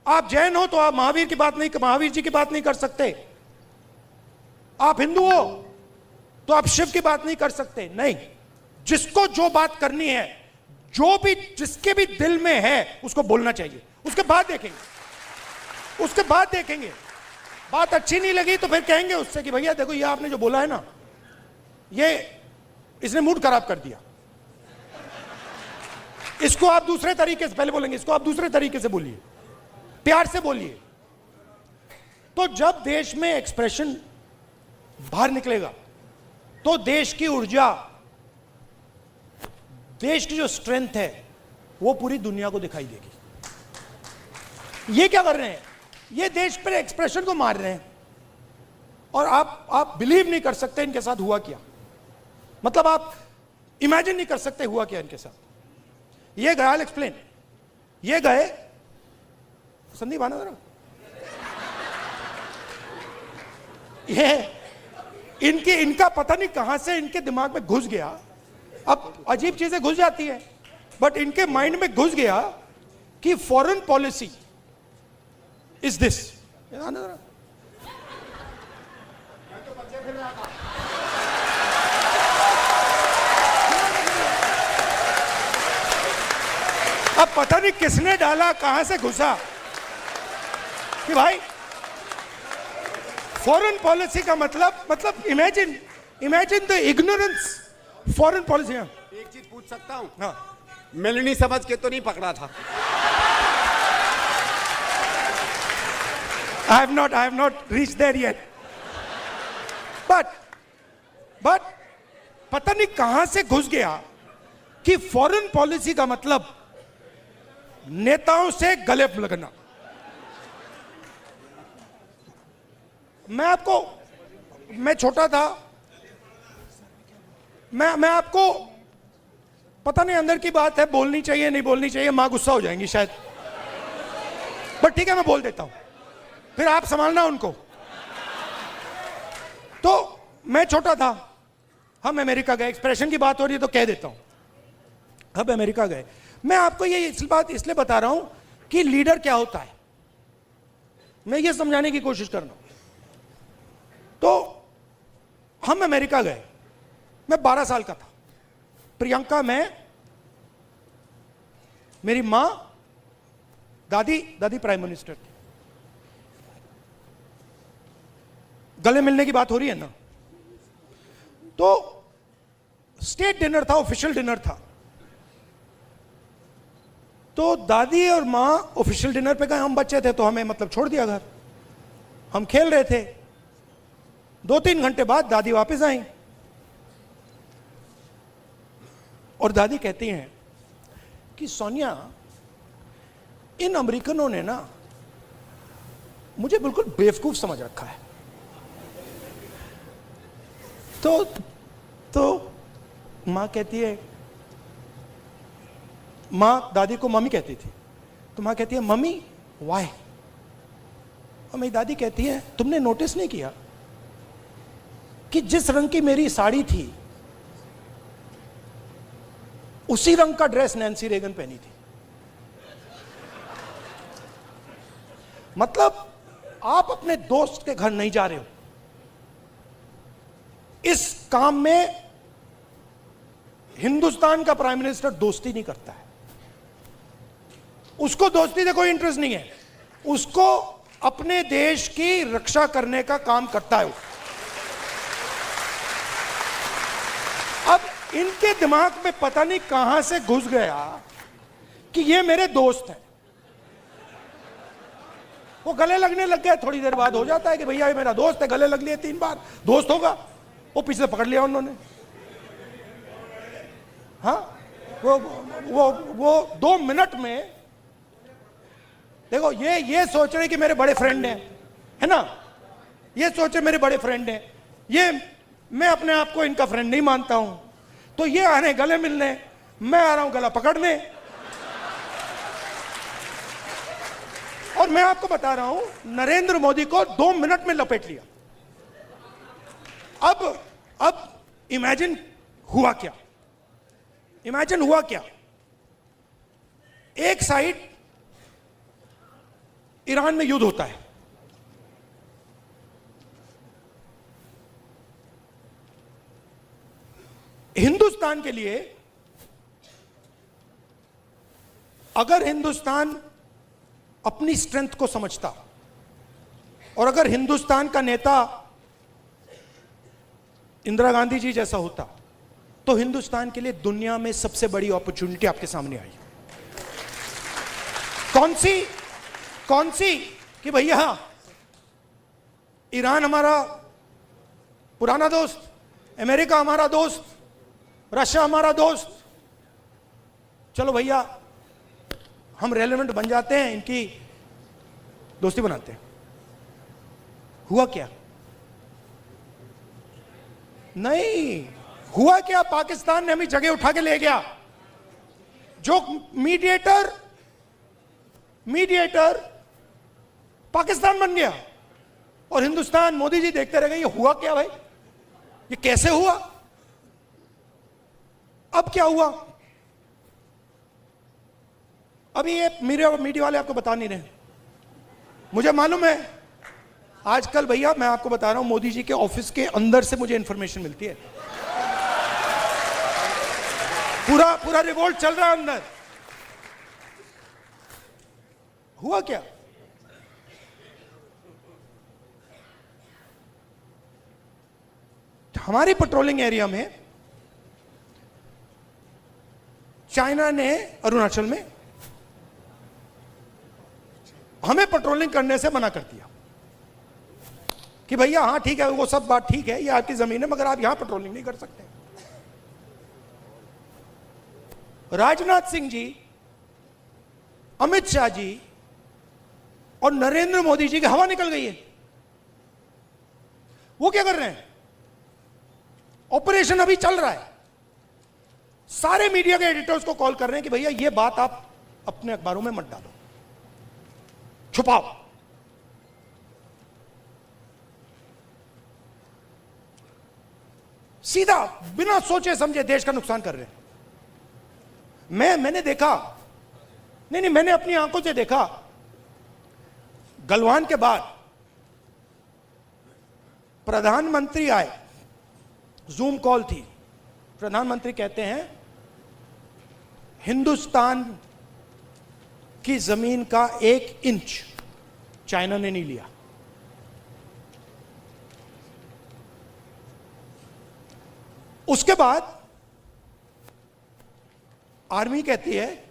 आप जैन हो तो आप महावीर जी की बात नहीं कर सकते। आप हिंदू हो तो आप शिव की बात नहीं कर सकते। नहीं, जिसको जो बात करनी है, जो भी जिसके भी दिल में है उसको बोलना चाहिए। उसके बाद देखेंगे बात अच्छी नहीं लगी तो फिर कहेंगे उससे कि भैया देखो ये आपने जो बोला है ना, ये इसने मूड खराब कर दिया, इसको आप दूसरे तरीके से, पहले बोलेंगे इसको आप दूसरे तरीके से बोलिए, प्यार से बोलिए। तो जब देश में एक्सप्रेशन बाहर निकलेगा तो देश की ऊर्जा, देश की जो स्ट्रेंथ है वो पूरी दुनिया को दिखाई देगी। ये क्या कर रहे हैं? ये देश पर एक्सप्रेशन को मार रहे हैं। और आप बिलीव नहीं कर सकते इनके साथ हुआ क्या। मतलब आप इमेजिन नहीं कर सकते हुआ क्या इनके साथ। ये गए, आई विल एक्सप्लेन। ये गए, संदीप आना जरा, ये इनका पता नहीं कहां से इनके दिमाग में घुस गया। अब अजीब चीजें घुस जाती है, बट इनके माइंड में घुस गया कि फॉरेन पॉलिसी इज दिस। अब पता नहीं किसने डाला, कहां से घुसा कि भाई फॉरेन पॉलिसी का मतलब imagine the ignorance. Foreign policy. एक चीज पूछ सकता हूं? हाँ, मेलनी समझ के तो नहीं पकड़ा था? I have not reached there yet. But पता नहीं कहां से घुस गया कि फॉरेन पॉलिसी का मतलब नेताओं से गले लगना। मैं छोटा था, मैं आपको पता नहीं अंदर की बात है, बोलनी चाहिए नहीं बोलनी चाहिए, मां गुस्सा हो जाएंगी शायद, बट ठीक है मैं बोल देता हूं, फिर आप संभालना उनको। तो मैं छोटा था, हम अमेरिका गए, एक्सप्रेशन की बात हो रही है तो कह देता हूं, हम अमेरिका गए। मैं आपको ये बात इसलिए बता रहा हूं कि लीडर क्या होता है, मैं ये समझाने की कोशिश कर रहा हूं। तो हम अमेरिका गए, मैं 12 साल का था, प्रियंका, मैं, मेरी मां, दादी प्राइम मिनिस्टर थी। गले मिलने की बात हो रही है ना। तो स्टेट डिनर था, ऑफिशियल डिनर था। तो दादी और मां ऑफिशियल डिनर पे गए, हम बच्चे थे तो हमें मतलब छोड़ दिया घर, हम खेल रहे थे। 2-3 घंटे बाद दादी वापस आई और दादी कहती हैं कि सोनिया, इन अमेरिकनों ने ना मुझे बिल्कुल बेवकूफ समझ रखा है। तो मां कहती है, मां दादी को मम्मी कहती थी, तो मां कहती है मम्मी व्हाई। और मेरी दादी कहती है तुमने नोटिस नहीं किया कि जिस रंग की मेरी साड़ी थी उसी रंग का ड्रेस नैन्सी रेगन पहनी थी। मतलब आप अपने दोस्त के घर नहीं जा रहे हो, इस काम में हिंदुस्तान का प्राइम मिनिस्टर दोस्ती नहीं करता है, उसको दोस्ती से कोई इंटरेस्ट नहीं है, उसको अपने देश की रक्षा करने का काम करता है। अब इनके दिमाग में पता नहीं कहां से घुस गया कि ये मेरे दोस्त हैं। वो गले लगने लग गए, थोड़ी देर बाद हो जाता है कि भैया ये मेरा दोस्त है, गले लग लिए 3 बार, दोस्त होगा। वो पीछे से पकड़ लिया उन्होंने। हाँ, वो 2 मिनट में, देखो ये सोच रहे कि मेरे बड़े फ्रेंड हैं, है ना, ये सोचे मेरे बड़े फ्रेंड हैं, ये मैं अपने आप को इनका फ्रेंड नहीं मानता हूं, तो ये आ रहे गले मिलने, मैं आ रहा हूं गला पकड़ने। और मैं आपको बता रहा हूं, नरेंद्र मोदी को 2 मिनट में लपेट लिया। अब इमेजिन हुआ क्या, इमेजिन हुआ क्या। एक साइड ईरान में युद्ध होता है, हिंदुस्तान के लिए अगर हिंदुस्तान अपनी स्ट्रेंथ को समझता और अगर हिंदुस्तान का नेता इंदिरा गांधी जी जैसा होता तो हिंदुस्तान के लिए दुनिया में सबसे बड़ी अपॉर्चुनिटी आपके सामने आई। कौन सी कि भैया ईरान हमारा पुराना दोस्त, अमेरिका हमारा दोस्त, रशिया हमारा दोस्त, चलो भैया हम रेलेवेंट बन जाते हैं, इनकी दोस्ती बनाते हैं। हुआ क्या? नहीं हुआ क्या, पाकिस्तान ने हमें जगह उठा के ले गया। जो मीडिएटर पाकिस्तान बन गया और हिंदुस्तान, मोदी जी देखते रह गए। ये हुआ क्या भाई, ये कैसे हुआ? अब क्या हुआ? अभी ये मीडिया वाले आपको बता नहीं रहे। मुझे मालूम है आजकल भैया, मैं आपको बता रहा हूं, मोदी जी के ऑफिस के अंदर से मुझे इंफॉर्मेशन मिलती है। पूरा रिवोल्ट चल रहा है अंदर। हुआ क्या? हमारी पेट्रोलिंग एरिया में चाइना ने अरुणाचल में हमें पेट्रोलिंग करने से मना कर दिया कि भैया हाँ ठीक है, वो सब बात ठीक है, ये आपकी जमीन है, मगर आप यहां पेट्रोलिंग नहीं कर सकते। राजनाथ सिंह जी, अमित शाह जी और नरेंद्र मोदी जी की हवा निकल गई है। वो क्या कर रहे हैं? ऑपरेशन अभी चल रहा है। सारे मीडिया के एडिटर्स को कॉल कर रहे हैं कि भैया ये बात आप अपने अखबारों में मत डालो, छुपाओ। सीधा बिना सोचे समझे देश का नुकसान कर रहे हैं। मैंने देखा, नहीं मैंने अपनी आंखों से देखा, गलवान के बाद प्रधानमंत्री आए, जूम कॉल थी, प्रधानमंत्री कहते हैं हिंदुस्तान की जमीन का 1 इंच चाइना ने नहीं लिया। उसके बाद आर्मी कहती है